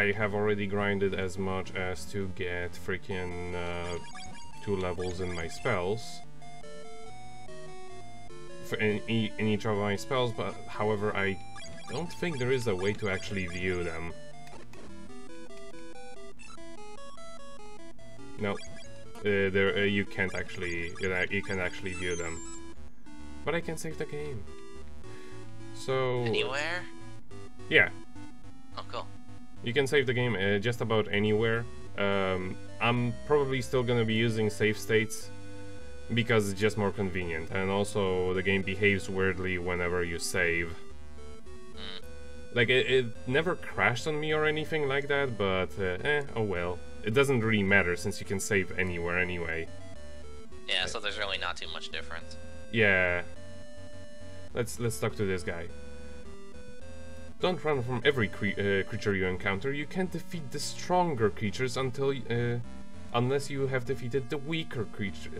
I have already grinded as much as to get freaking 2 levels in my spells. In each of my spells, but however I don't think there is a way to actually view them. No, you can't actually view them. But I can save the game. So anywhere? Yeah. Oh, cool. You can save the game just about anywhere. I'm probably still gonna be using save states because it's just more convenient, and also the game behaves weirdly whenever you save. Like, it never crashed on me or anything like that, but oh well. It doesn't really matter since you can save anywhere anyway. Yeah, so there's really not too much difference. Yeah. Let's talk to this guy. Don't run from every creature you encounter. You can't defeat the stronger creatures unless you have defeated the weaker creature.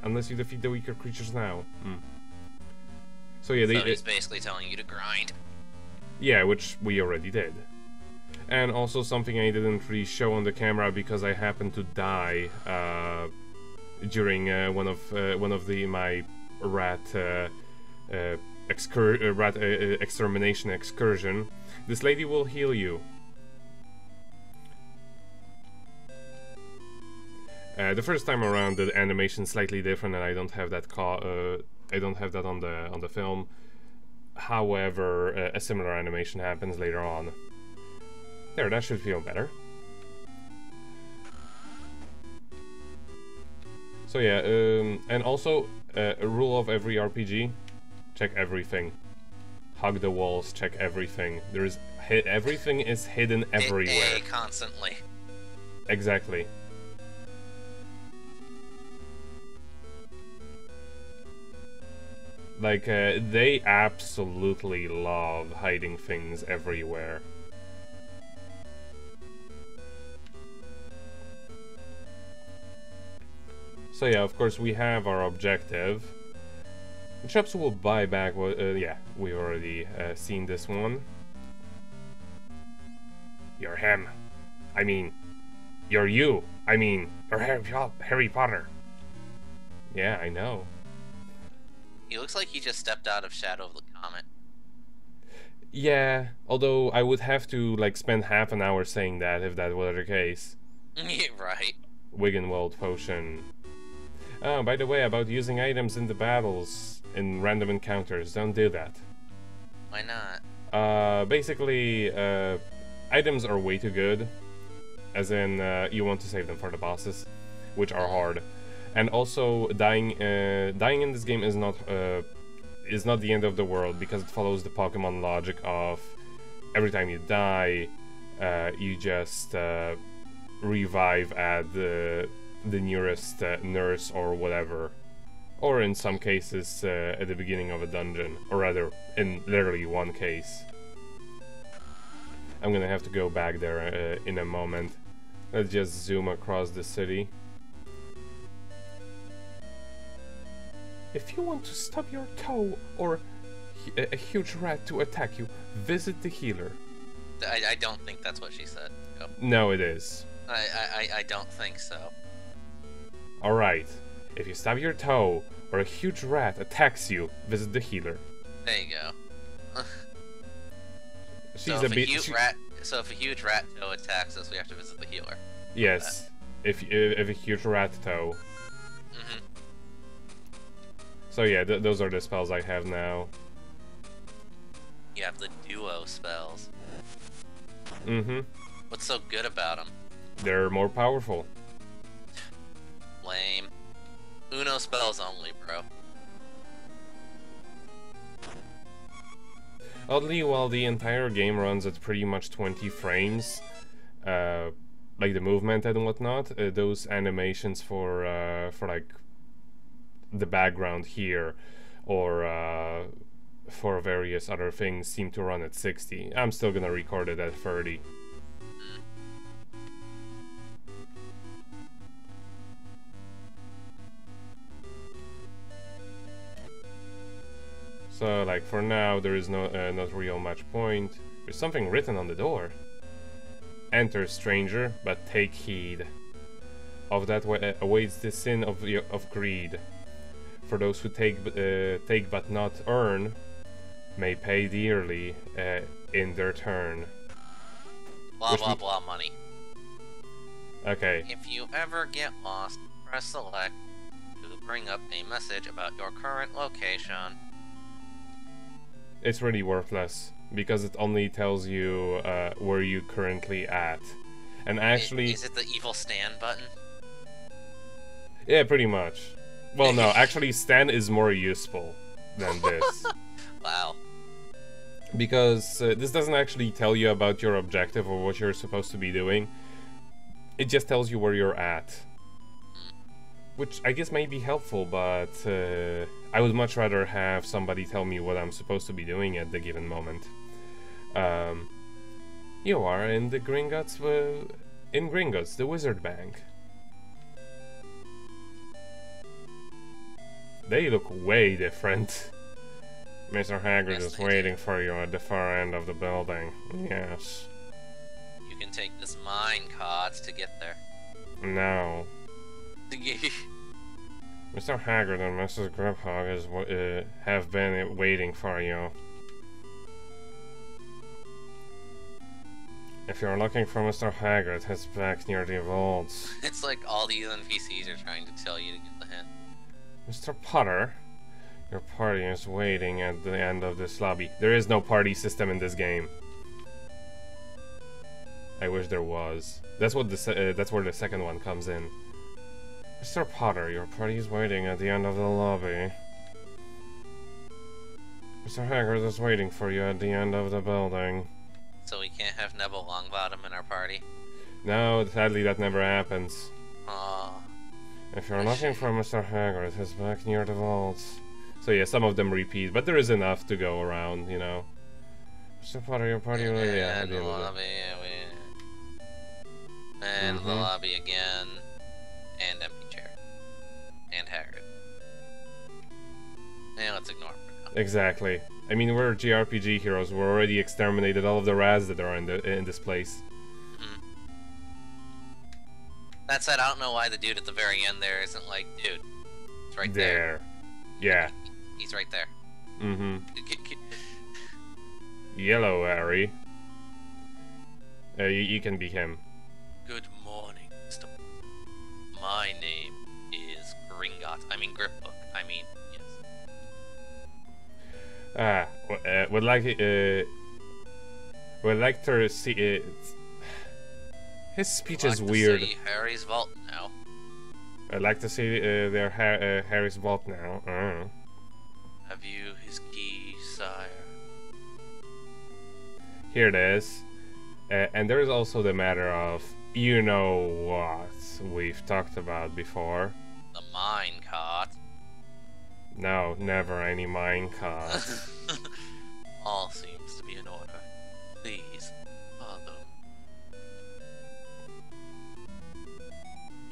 Unless you defeat the weaker creatures now. So yeah, so he's basically telling you to grind. Yeah, which we already did. And also something I didn't really show on the camera because I happened to die during one of my rat extermination excursion. This lady will heal you. The first time around, the animation's slightly different, and I don't have that on the film. However, a similar animation happens later on. There, that should feel better. So yeah, and also a rule of every RPG: check everything. Hug the walls, check everything. Everything is hidden everywhere. Constantly. Exactly. Like, they absolutely love hiding things everywhere. So yeah, of course we have our objective. The shops will buy back what, yeah, we've already seen this one. You're him. I mean, you're you. I mean, you're Harry Potter. Yeah, I know. He looks like he just stepped out of Shadow of the Comet. Yeah, although I would have to, like, spend half an hour saying that if that were the case. Yeah, right. Wiggenweld potion. Oh, by the way, about using items in the battles, in random encounters, don't do that. Why not? Basically, items are way too good. As in, you want to save them for the bosses, which are hard. And also, dying in this game is not the end of the world, because it follows the Pokemon logic of every time you die, you just revive at the nearest nurse or whatever, or in some cases at the beginning of a dungeon, or rather, in literally one case. I'm gonna have to go back there in a moment. Let's just zoom across the city. If you want to stub your toe or a huge rat to attack you, visit the healer. I don't think that's what she said. Go. No, it is. I don't think so. Alright, if you stub your toe or a huge rat attacks you, visit the healer. There you go. She's so, if a huge rat toe attacks us, we have to visit the healer. Yes, if a huge rat toe. Mm-hmm. So yeah, those are the spells I have now. You have the duo spells. Mm-hmm. What's so good about them? They're more powerful. Lame. Uno spells only, bro. Oddly, while the entire game runs at pretty much 20 frames, like the movement and whatnot, those animations for like the background here, or for various other things, seem to run at 60. I'm still gonna record it at 30. So, like, for now, there is not real much point. There's something written on the door. enter, stranger, but take heed. Of that awaits the sin of greed. For those who take but not earn, may pay dearly in their turn. Blah blah blah money. Okay. If you ever get lost, press select to bring up a message about your current location. It's really worthless because it only tells you where you currently at. And actually, is it the evil stand button? Yeah, pretty much. Well, no, actually, stand is more useful than this. Wow. Because this doesn't actually tell you about your objective or what you're supposed to be doing. It just tells you where you're at. Which I guess may be helpful, but I would much rather have somebody tell me what I'm supposed to be doing at the given moment. You are in the Gringotts, the Wizard Bank. They look way different. Mr. Hagrid is waiting for you at the far end of the building. Yes. You can take this mine cart to get there. No. Mr. Hagrid and Mrs. Griphog have been waiting for you. If you're looking for Mr. Hagrid, he's back near the vaults. It's like all these NPCs are trying to tell you to get the hint. Mr. Potter, your party is waiting at the end of this lobby. There is no party system in this game. I wish there was. That's what that's where the second one comes in. Mr. Potter, your party is waiting at the end of the lobby. Mr. Hagrid is waiting for you at the end of the building. So we can't have Neville Longbottom in our party? No, sadly that never happens. Aww. If you're looking for Mr. Hagrid, he's back near the vaults. So yeah, some of them repeat, but there is enough to go around, you know. Mr. Potter, your party will yeah, and the lobby, and the lobby again, and empty chair, and Hagrid. And let's ignore him for now. Exactly. I mean, we're JRPG heroes. We already exterminated all of the rats that are in this place. That said, I don't know why the dude at the very end there isn't like, dude, it's right there. Yeah. He's right there. Yellow Harry. You can be him. Good morning, Mr. My name is Gringotts. I mean Gripbook. I mean, yes. Would like to see it. His speech is weird. See Harry's vault now. I'd like to see their Harry's vault now. Have you his key, sire? Here it is. And there is also the matter of, you know what we've talked about before. The mine cart. No, never any mine cart. All seems to be in order. Please, follow.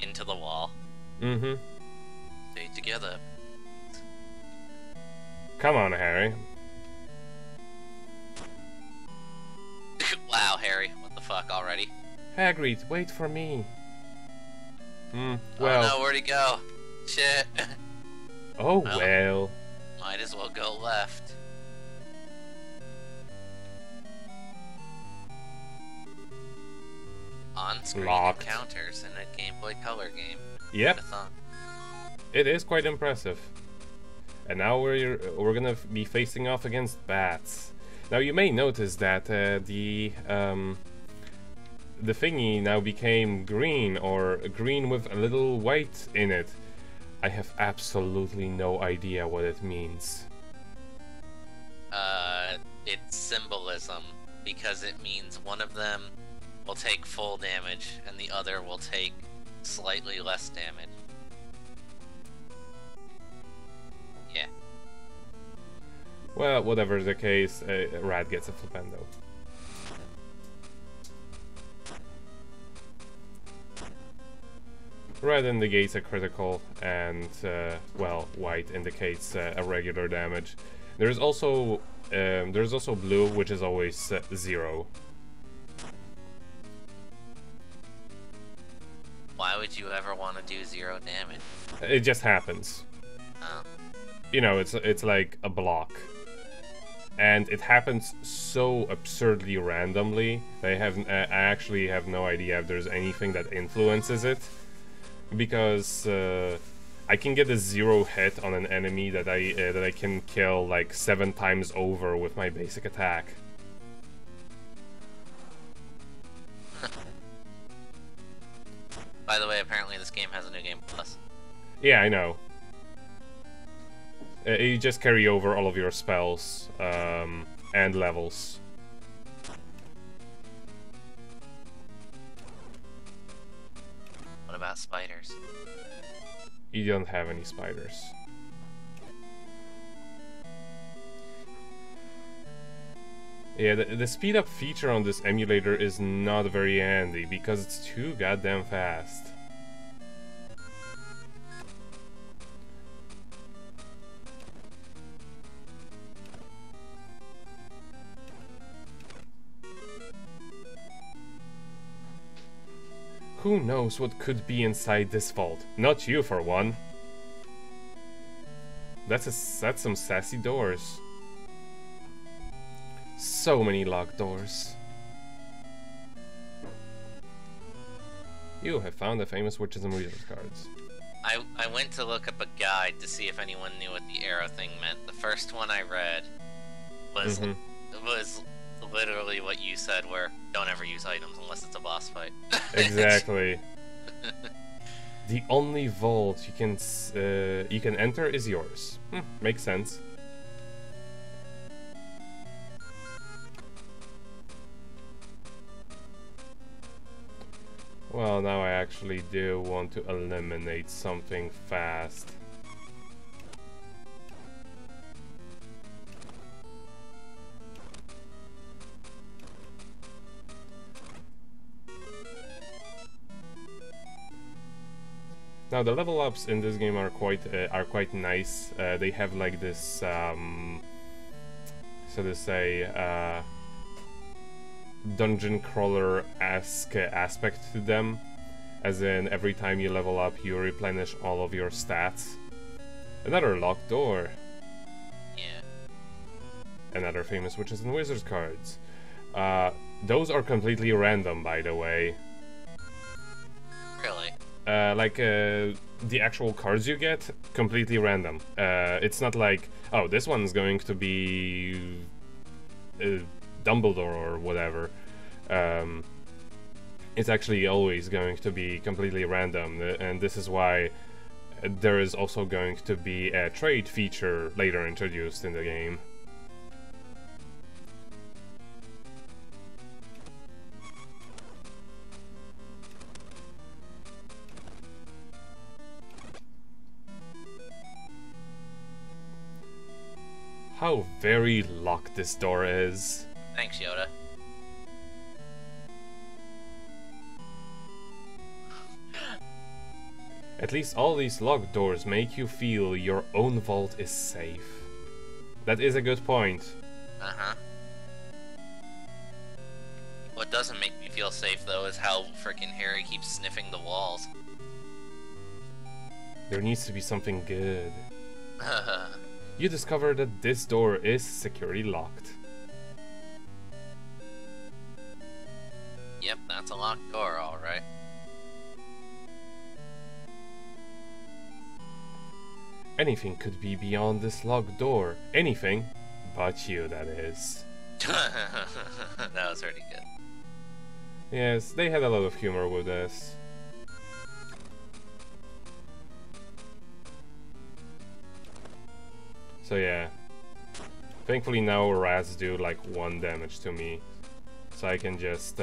Into the wall. Stay together. Come on, Harry. Wow, Harry, what the fuck already? Hagrid, wait for me. Well. Oh no, where'd he go? Shit. Oh well. Might as well go left. On-screen encounters in a Game Boy Color game. Yep. It is quite impressive. And now we're gonna be facing off against bats. Now you may notice that the thingy now became green, or green with a little white in it. I have absolutely no idea what it means. It's symbolism, because it means one of them will take full damage and the other will take slightly less damage. Yeah. Well, whatever the case, Rat gets a flipendo. Red indicates a critical, and well, white indicates a regular damage. There's also blue, which is always 0. Why would you ever want to do 0 damage? It just happens. Oh. You know, it's like a block. And it happens so absurdly randomly. I actually have no idea if there's anything that influences it. Because I can get a 0 hit on an enemy that I can kill like 7 times over with my basic attack. By the way, apparently this game has a new game plus. Yeah, I know. You just carry over all of your spells and levels. What about spiders? You don't have any spiders. Yeah, the speed up feature on this emulator is not very handy because it's too goddamn fast. Who knows what could be inside this vault? Not you, for one. That's some sassy doors. So many locked doors. You have found the famous Witches and Wizards cards. I went to look up a guide to see if anyone knew what the arrow thing meant. The first one I read was literally what you said, where don't ever use items unless it's a boss fight. Exactly. The only vault you can enter is yours. Makes sense. Well, now I actually do want to eliminate something fast. Now the level ups in this game are quite nice. They have like this, so to say, dungeon crawler-esque aspect to them. As in, every time you level up, you replenish all of your stats. Another locked door. Yeah. Another famous Witches and Wizards cards. Those are completely random, by the way. Really? The actual cards you get, completely random. It's not like, oh, this one's going to be Dumbledore or whatever. It's actually always going to be completely random, and this is why there is also going to be a trade feature later introduced in the game. How very locked this door is. Thanks, Yoda. At least all these locked doors make you feel your own vault is safe. That is a good point. Uh-huh. What doesn't make me feel safe, though, is how frickin' Harry keeps sniffing the walls. There needs to be something good. You discover that this door is securely locked. Yep, that's a locked door, alright. Anything could be beyond this locked door. Anything but you, that is. That was pretty good. Yes, they had a lot of humor with this. So yeah. Thankfully now rats do like 1 damage to me. So I can just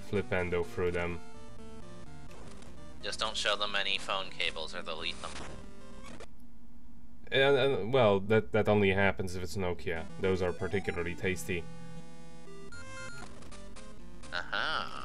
flipendo through them. Just don't show them any phone cables or they'll eat them. And well, that only happens if it's Nokia. Those are particularly tasty. Aha.